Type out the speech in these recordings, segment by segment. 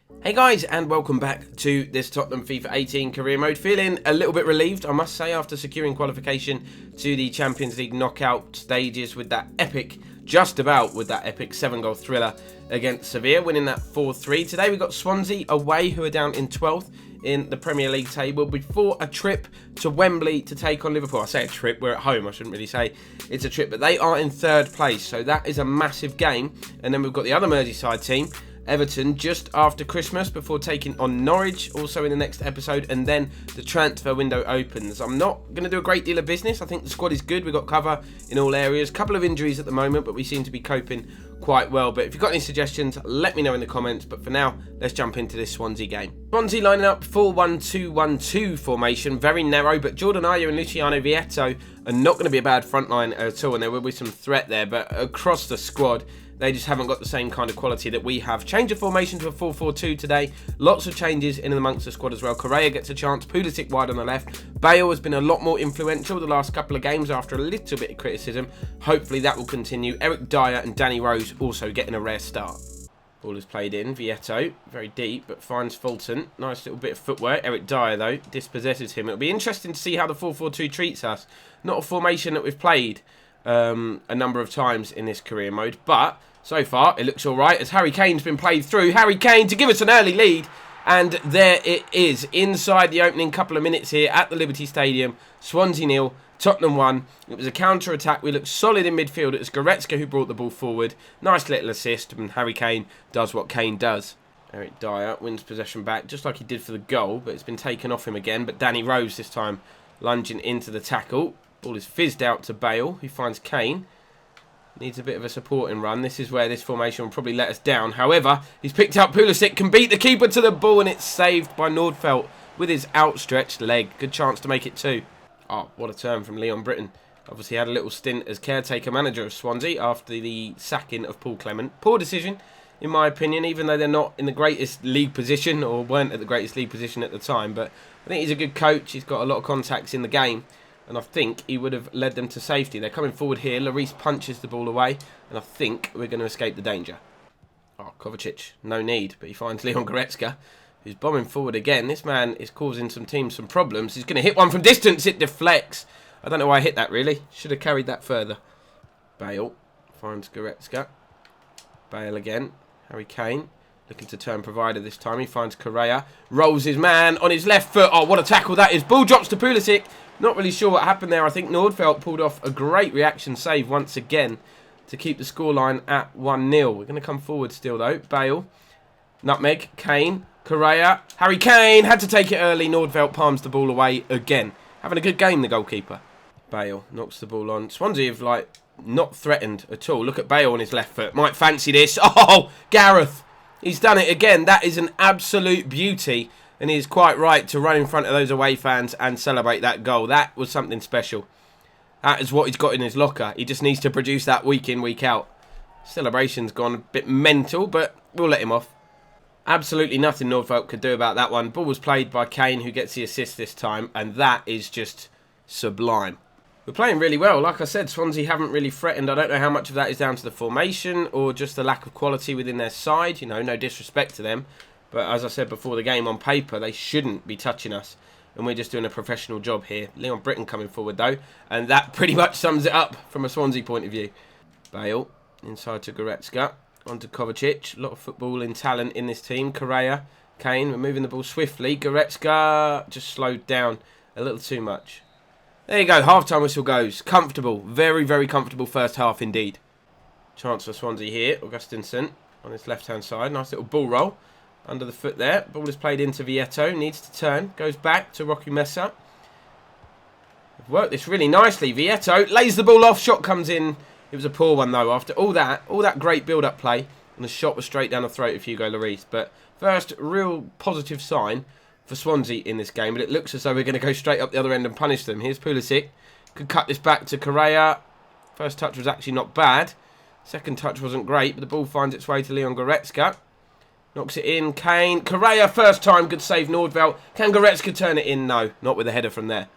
Hey guys, and welcome back to this Tottenham FIFA 18 career mode. Feeling a little bit relieved, I must say, after securing qualification to the Champions League knockout stages with that epic, just about with that epic 7-goal thriller against Sevilla, winning that 4-3. Today we've got Swansea away, who are down in 12th in the Premier League table, before a trip to Wembley to take on Liverpool. I say a trip, we're at home, I shouldn't really say it's a trip, but they are in 3rd place, so that is a massive game. And then we've got the other Merseyside team, Everton, just after Christmas, before taking on Norwich, also in the next episode, and then the transfer window opens. I'm not going to do a great deal of business. I think the squad is good. We've got cover in all areas. Couple of injuries at the moment, but we seem to be coping quite well. But if you've got any suggestions, let me know in the comments. But for now, let's jump into this Swansea game. Swansea lining up 4-1-2-1-2 formation. Very narrow, but Jordan Ayew and Luciano Vietto are not going to be a bad front line at all, and there will be some threat there. But across the squad, they just haven't got the same kind of quality that we have. Change of formation to a 4-4-2 today. Lots of changes in and amongst the squad as well. Correa gets a chance. Pulisic wide on the left. Bale has been a lot more influential the last couple of games after a little bit of criticism. Hopefully that will continue. Eric Dyer and Danny Rose also getting a rare start. Ball is played in. Vietto, very deep, but finds Fulton. Nice little bit of footwork. Eric Dyer, though, dispossesses him. It'll be interesting to see how the 4-4-2 treats us. Not a formation that we've played a number of times in this career mode, but so far it looks alright as Harry Kane's been played through. Harry Kane to give us an early lead, and there it is inside the opening couple of minutes here at the Liberty Stadium. Swansea 0, Tottenham 1. It was a counter-attack. We looked solid in midfield. It was Goretzka who brought the ball forward. Nice little assist, and Harry Kane does what Kane does. Eric Dyer wins possession back just like he did for the goal, but it's been taken off him again. But Danny Rose this time lunging into the tackle. Ball is fizzed out to Bale, who finds Kane. Needs a bit of a supporting run. This is where this formation will probably let us down. However, he's picked up Pulisic, can beat the keeper to the ball, and it's saved by Nordfeldt with his outstretched leg. Good chance to make it 2. Oh, what a turn from Leon Britton. Obviously had a little stint as caretaker manager of Swansea after the sacking of Paul Clement. Poor decision, in my opinion, even though they're not in the greatest league position, or weren't at the greatest league position at the time. But I think he's a good coach. He's got a lot of contacts in the game, and I think he would have led them to safety. They're coming forward here. Lloris punches the ball away, and I think we're going to escape the danger. Oh, Kovacic, no need, but he finds Leon Goretzka, who's bombing forward again. This man is causing some teams some problems. He's going to hit one from distance. It deflects. I don't know why I hit that, really. Should have carried that further. Bale finds Goretzka. Bale again. Harry Kane looking to turn provider this time. He finds Correa. Rolls his man on his left foot. Oh, what a tackle that is. Ball drops to Pulisic. Not really sure what happened there. I think Nordfeldt pulled off a great reaction save once again to keep the scoreline at 1-0. We're going to come forward still, though. Bale. Nutmeg. Kane. Correa. Harry Kane had to take it early. Nordfeldt palms the ball away again. Having a good game, the goalkeeper. Bale knocks the ball on. Swansea have, not threatened at all. Look at Bale on his left foot. Might fancy this. Oh, Gareth. He's done it again. That is an absolute beauty. And he is quite right to run in front of those away fans and celebrate that goal. That was something special. That is what he's got in his locker. He just needs to produce that week in, week out. Celebration's gone a bit mental, but we'll let him off. Absolutely nothing Nordfeldt could do about that one. Ball was played by Kane, who gets the assist this time, and that is just sublime. We're playing really well. Like I said, Swansea haven't really threatened. I don't know how much of that is down to the formation or just the lack of quality within their side. You know, no disrespect to them. But as I said before the game, on paper, they shouldn't be touching us. And we're just doing a professional job here. Leon Britton coming forward, though. And that pretty much sums it up from a Swansea point of view. Bale, inside to Goretzka. On to Kovacic. A lot of footballing talent in this team. Correa, Kane, we're moving the ball swiftly. Goretzka just slowed down a little too much. There you go, half-time whistle goes. Comfortable, very, very comfortable first half indeed. Chance for Swansea here. Augustinsson on his left-hand side. Nice little ball roll under the foot there. Ball is played into Vietto. Needs to turn. Goes back to Rocky Mesa. They've worked this really nicely. Vietto lays the ball off. Shot comes in. It was a poor one though. After all that great build-up play. And the shot was straight down the throat of Hugo Lloris. But first, real positive sign for Swansea in this game, but it looks as though we're going to go straight up the other end and punish them. Here's Pulisic. Could cut this back to Correa. First touch was actually not bad. Second touch wasn't great, but the ball finds its way to Leon Goretzka. Knocks it in. Kane. Correa, first time. Good save, Nordfeldt. Can Goretzka turn it in? No, not with the header from there.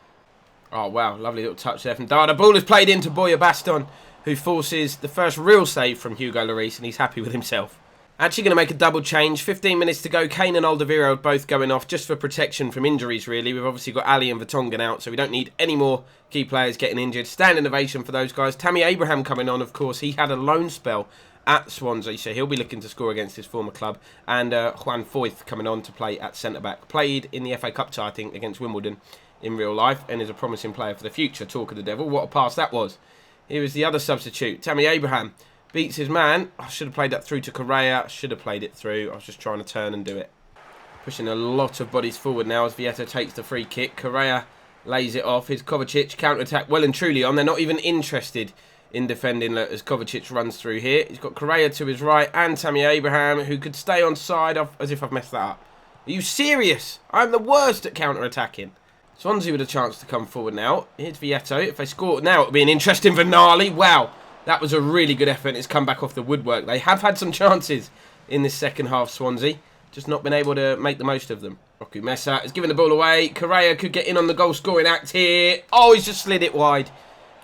Oh, wow. Lovely little touch there from Dada. Ball is played into Boya Baston, who forces the first real save from Hugo Lloris, and he's happy with himself. Actually going to make a double change. 15 minutes to go. Kane and Alderweireld are both going off just for protection from injuries, really. We've obviously got Ali and Vertonghen out, so we don't need any more key players getting injured. Standing ovation for those guys. Tammy Abraham coming on, of course. He had a loan spell at Swansea, so he'll be looking to score against his former club. And Juan Foyth coming on to play at centre-back. Played in the FA Cup tie, I think, against Wimbledon in real life, and is a promising player for the future. Talk of the devil. What a pass that was. Here is the other substitute. Tammy Abraham beats his man. I should have played that through to Correa. Should have played it through. I was just trying to turn and do it. Pushing a lot of bodies forward now as Vieta takes the free kick. Correa lays it off. Here's Kovacic. Counter-attack well and truly on. They're not even interested in defending as Kovacic runs through here. He's got Correa to his right and Tammy Abraham, who could stay on side as if I've messed that up. Are you serious? I'm the worst at counter-attacking. Swansea with a chance to come forward now. Here's Vieta. If they score now, it'll be an interesting finale. Wow. That was a really good effort. It's come back off the woodwork. They have had some chances in this second half, Swansea. Just not been able to make the most of them. Roku Mesa has given the ball away. Correa could get in on the goal-scoring act here. Oh, he's just slid it wide.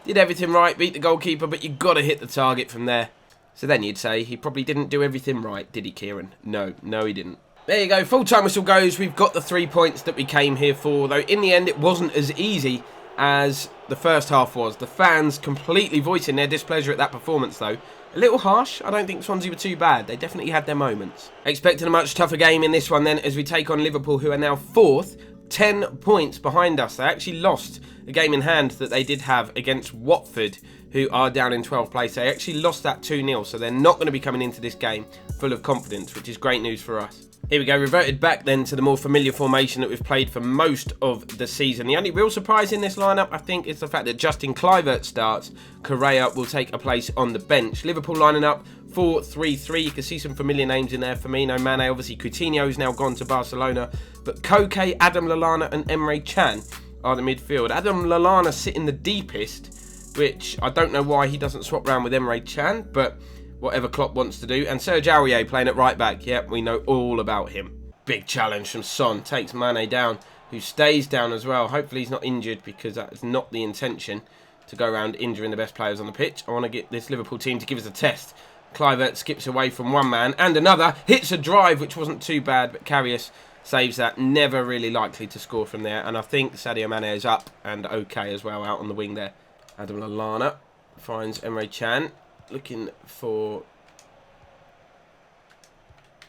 Did everything right, beat the goalkeeper, but you've got to hit the target from there. So then you'd say he probably didn't do everything right, did he, Kieran? No, he didn't. There you go. Full-time whistle goes. We've got the 3 points that we came here for, though in the end it wasn't as easy as the first half was. The fans completely voicing their displeasure at that performance, though. A little harsh. I don't think Swansea were too bad. They definitely had their moments. Expecting a much tougher game in this one then, as we take on Liverpool, who are now 4th, 10 points behind us. They actually lost a game in hand that they did have against Watford, who are down in 12th place. They actually lost that 2-0, so they're not going to be coming into this game full of confidence, which is great news for us. Here we go, reverted back then to the more familiar formation that we've played for most of the season. The only real surprise in this lineup, I think, is the fact that Justin Kluivert starts. Correa will take a place on the bench. Liverpool lining up 4-3-3. You can see some familiar names in there. Firmino, Mane, obviously Coutinho's now gone to Barcelona. But Koke, Adam Lallana and Emre Can are the midfield. Adam Lallana sitting the deepest, which I don't know why he doesn't swap round with Emre Can, but whatever Klopp wants to do. And Serge Aurier playing at right back. Yep, we know all about him. Big challenge from Son. Takes Mane down, who stays down as well. Hopefully he's not injured, because that is not the intention, to go around injuring the best players on the pitch. I want to get this Liverpool team to give us a test. Kluivert skips away from one man and another. Hits a drive, which wasn't too bad, but Karius saves that. Never really likely to score from there. And I think Sadio Mane is up and okay as well out on the wing there. Adam Lallana finds Emre Can. Looking for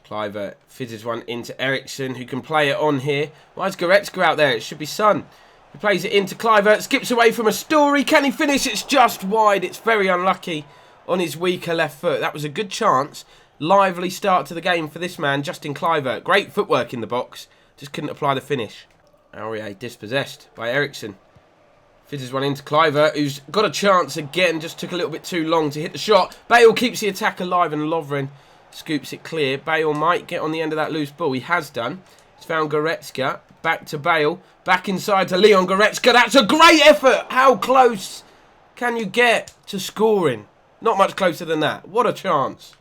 Kluivert. Fizzes one into Ericsson, who can play it on here. Why is Goretzka out there? It should be Son. He plays it into Kluivert. Skips away from a Story. Can he finish? It's just wide. It's very unlucky on his weaker left foot. That was a good chance. Lively start to the game for this man, Justin Kluivert. Great footwork in the box. Just couldn't apply the finish. Aurier dispossessed by Ericsson. Fizzes one into Kluivert, who's got a chance again. Just took a little bit too long to hit the shot. Bale keeps the attack alive and Lovren scoops it clear. Bale might get on the end of that loose ball. He has done. He's found Goretzka. Back to Bale. Back inside to Leon Goretzka. That's a great effort. How close can you get to scoring? Not much closer than that. What a chance.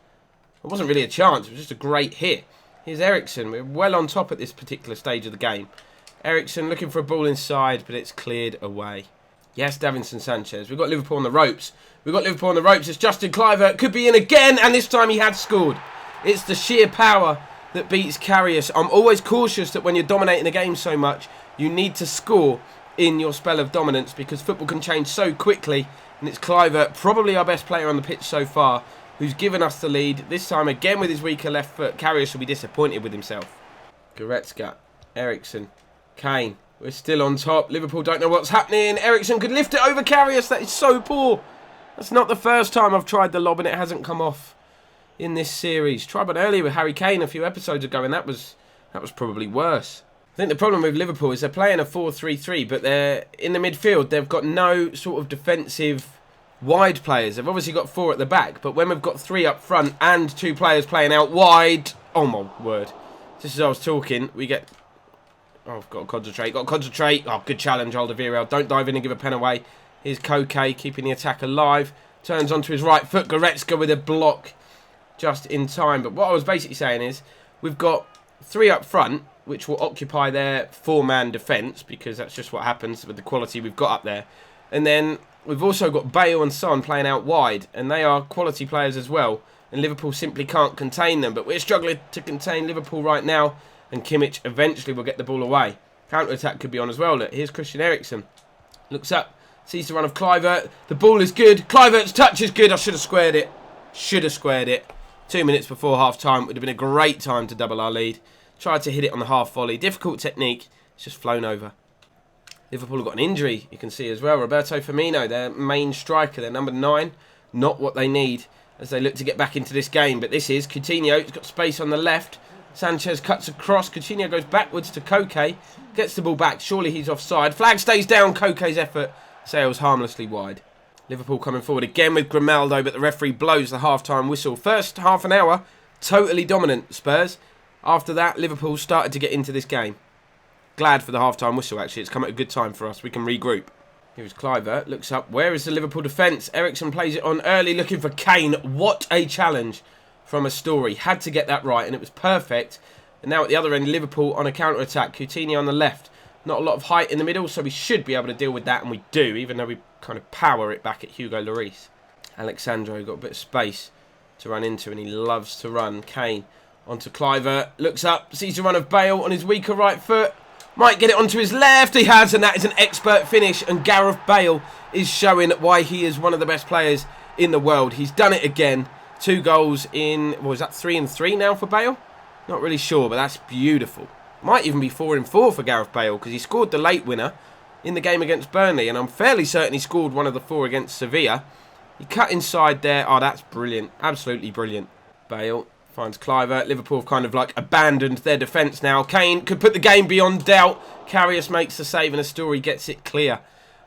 It wasn't really a chance. It was just a great hit. Here's Ericsson. We're well on top at this particular stage of the game. Ericsson looking for a ball inside, but it's cleared away. Yes, Davinson Sanchez. We've got Liverpool on the ropes. We've got Liverpool on the ropes. It's Justin Kluivert. Could be in again, and this time he had scored. It's the sheer power that beats Karius. I'm always cautious that when you're dominating a game so much, you need to score in your spell of dominance, because football can change so quickly. And it's Kluivert, probably our best player on the pitch so far, who's given us the lead. This time again with his weaker left foot. Karius will be disappointed with himself. Goretzka, Ericsson, Kane. We're still on top. Liverpool don't know what's happening. Ericsson could lift it over Karius. That is so poor. That's not the first time I've tried the lob and it hasn't come off in this series. Tried one earlier with Harry Kane a few episodes ago, and that was probably worse. I think the problem with Liverpool is they're playing a 4-3-3, but they're in the midfield. They've got no sort of defensive wide players. They've obviously got 4 at the back, but when we've got 3 up front and 2 players playing out wide, oh my word. Just as I was talking, we get... Oh, I've got to concentrate. Got to concentrate. Oh, good challenge, Alderweireld. Don't dive in and give a pen away. Here's Koke keeping the attack alive. Turns onto his right foot. Goretzka with a block just in time. But what I was basically saying is we've got 3 up front, which will occupy their 4-man defence, because that's just what happens with the quality we've got up there. And then we've also got Bale and Son playing out wide, and they are quality players as well. and Liverpool simply can't contain them. But we're struggling to contain Liverpool right now, and Kimmich eventually will get the ball away. Counter-attack could be on as well. Look, here's Christian Eriksen. Looks up, sees the run of Kluivert. The ball is good. Kluivert's touch is good. I should have squared it. Should have squared it. 2 minutes before half-time would have been a great time to double our lead. Tried to hit it on the half volley. Difficult technique. It's just flown over. Liverpool have got an injury, you can see as well. Roberto Firmino, their main striker, their number 9. Not what they need as they look to get back into this game. But this is Coutinho. He's got space on the left. Sanchez cuts across. Coutinho goes backwards to Koke. Gets the ball back. Surely he's offside. Flag stays down. Koke's effort sails harmlessly wide. Liverpool coming forward again with Grimaldo, but the referee blows the half-time whistle. First half an hour, totally dominant Spurs. After that, Liverpool started to get into this game. Glad for the half-time whistle, actually. It's come at a good time for us. We can regroup. Here's Kluivert. Looks up. Where is the Liverpool defence? Eriksen plays it on early, looking for Kane. What a challenge from a Story. Had to get that right, and it was perfect. And now at the other end, Liverpool on a counter-attack. Coutinho on the left. Not a lot of height in the middle, so we should be able to deal with that, and we do, even though we kind of power it back at Hugo Lloris. Alexandro got a bit of space to run into, and he loves to run. Kane onto Kluivert. Looks up, sees the run of Bale on his weaker right foot. Might get it onto his left. He has, and that is an expert finish. And Gareth Bale is showing why he is one of the best players in the world. He's done it again. 2 goals in, what was that, 3 and 3 now for Bale? Not really sure, but that's beautiful. Might even be 4 and 4 for Gareth Bale, because he scored the late winner in the game against Burnley. And I'm fairly certain he scored one of the 4 against Sevilla. He cut inside there. Oh, that's brilliant. Absolutely brilliant. Bale finds Kluivert. Liverpool have kind of like abandoned their defence now. Kane could put the game beyond doubt. Karius makes the save and a Story gets it clear.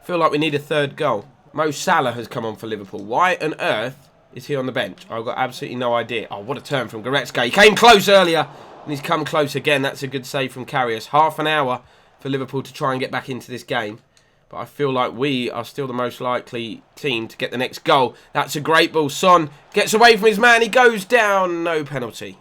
Feel like we need a 3rd goal. Mo Salah has come on for Liverpool. Why on earth is he on the bench? I've got absolutely no idea. Oh, what a turn from Goretzka. He came close earlier and he's come close again. That's a good save from Karius. Half an hour for Liverpool to try and get back into this game. But I feel like we are still the most likely team to get the next goal. That's a great ball. Son gets away from his man. He goes down. No penalty.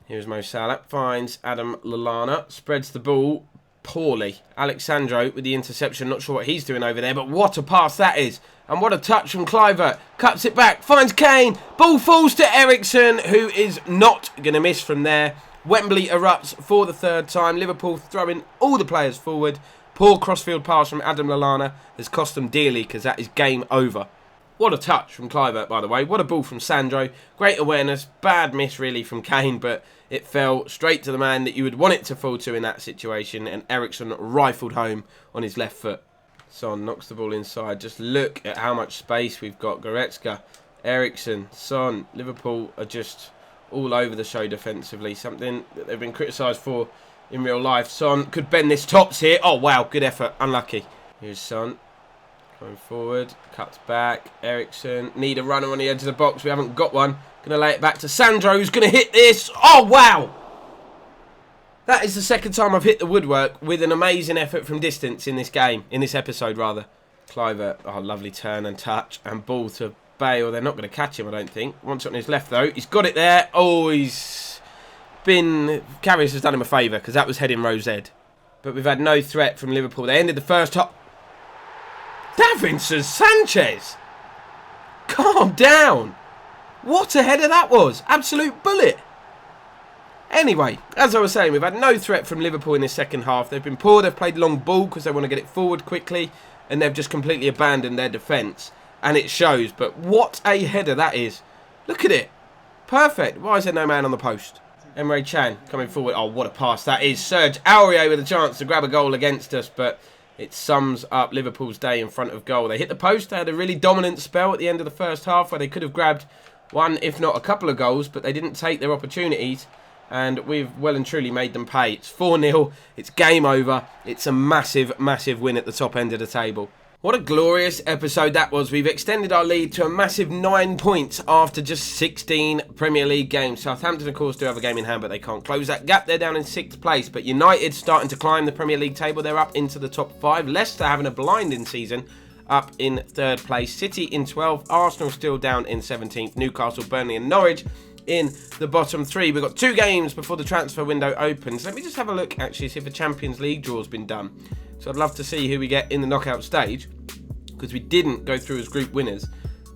Here's Mo Salah. Finds Adam Lallana. Spreads the ball poorly. Alexandro with the interception. Not sure what he's doing over there. But what a pass that is. And what a touch from Kluivert. Cuts it back. Finds Kane. Ball falls to Eriksen, who is not going to miss from there. Wembley erupts for the 3rd time. Liverpool throwing all the players forward. Poor crossfield pass from Adam Lallana has cost them dearly because that is game over. What a touch from Kluivert, by the way. What a ball from Sandro. Great awareness. Bad miss, really, from Kane, but it fell straight to the man that you would want it to fall to in that situation, and Eriksen rifled home on his left foot. Son knocks the ball inside. Just look at how much space we've got. Goretzka, Eriksen, Son. Liverpool are just all over the show defensively. Something that they've been criticised for in real life. Son could bend this tops here. Oh, wow. Good effort. Unlucky. Here's Son. Going forward. Cuts back. Eriksen. Need a runner on the edge of the box. We haven't got one. Going to lay it back to Sandro, who's going to hit this. Oh, wow. That is the 2nd time I've hit the woodwork with an amazing effort from distance in this game. In this episode, rather. Kluivert. Oh, lovely turn and touch. And ball to Bale. They're not going to catch him, I don't think. Wants it on his left, though. He's got it there. Oh, he's been... Karius has done him a favour because that was heading Rose Ed. But we've had no threat from Liverpool. They ended the first half. Davinson Sanchez! Calm down! What a header that was! Absolute bullet! Anyway, as I was saying, we've had no threat from Liverpool in this 2nd half. They've been poor. They've played long ball because they want to get it forward quickly. And they've just completely abandoned their defence. And it shows. But what a header that is. Look at it. Perfect. Why is there no man on the post? Emre Can coming forward. Oh, what a pass that is. Serge Aurier with a chance to grab a goal against us. But it sums up Liverpool's day in front of goal. They hit the post. They had a really dominant spell at the end of the 1st half where they could have grabbed one, if not a couple of goals. But they didn't take their opportunities. And we've well and truly made them pay. It's 4-0. It's game over. It's a massive, massive win at the top end of the table. What a glorious episode that was. We've extended our lead to a massive 9 points after just 16 Premier League games. Southampton, of course, do have a game in hand, but they can't close that gap. They're down in 6th place. But United starting to climb the Premier League table. They're up into the top 5. Leicester having a blinding season, up in 3rd place. City in 12th. Arsenal still down in 17th. Newcastle, Burnley and Norwich in the bottom 3. We've got 2 games before the transfer window opens. Let me just have a look, actually, see if a Champions League draw's been done. So I'd love to see who we get in the knockout stage, because we didn't go through as group winners.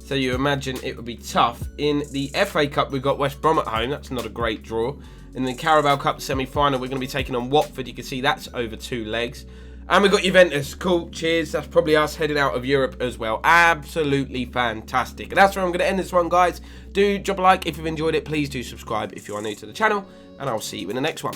So you imagine it would be tough. In the FA Cup, we've got West Brom at home. That's not a great draw. In the Carabao Cup semi-final, we're going to be taking on Watford. You can see that's over 2 legs. And we've got Juventus. Cool, cheers. That's probably us heading out of Europe as well. Absolutely fantastic. And that's where I'm going to end this one, guys. Do drop a like if you've enjoyed it. Please do subscribe if you are new to the channel. And I'll see you in the next one.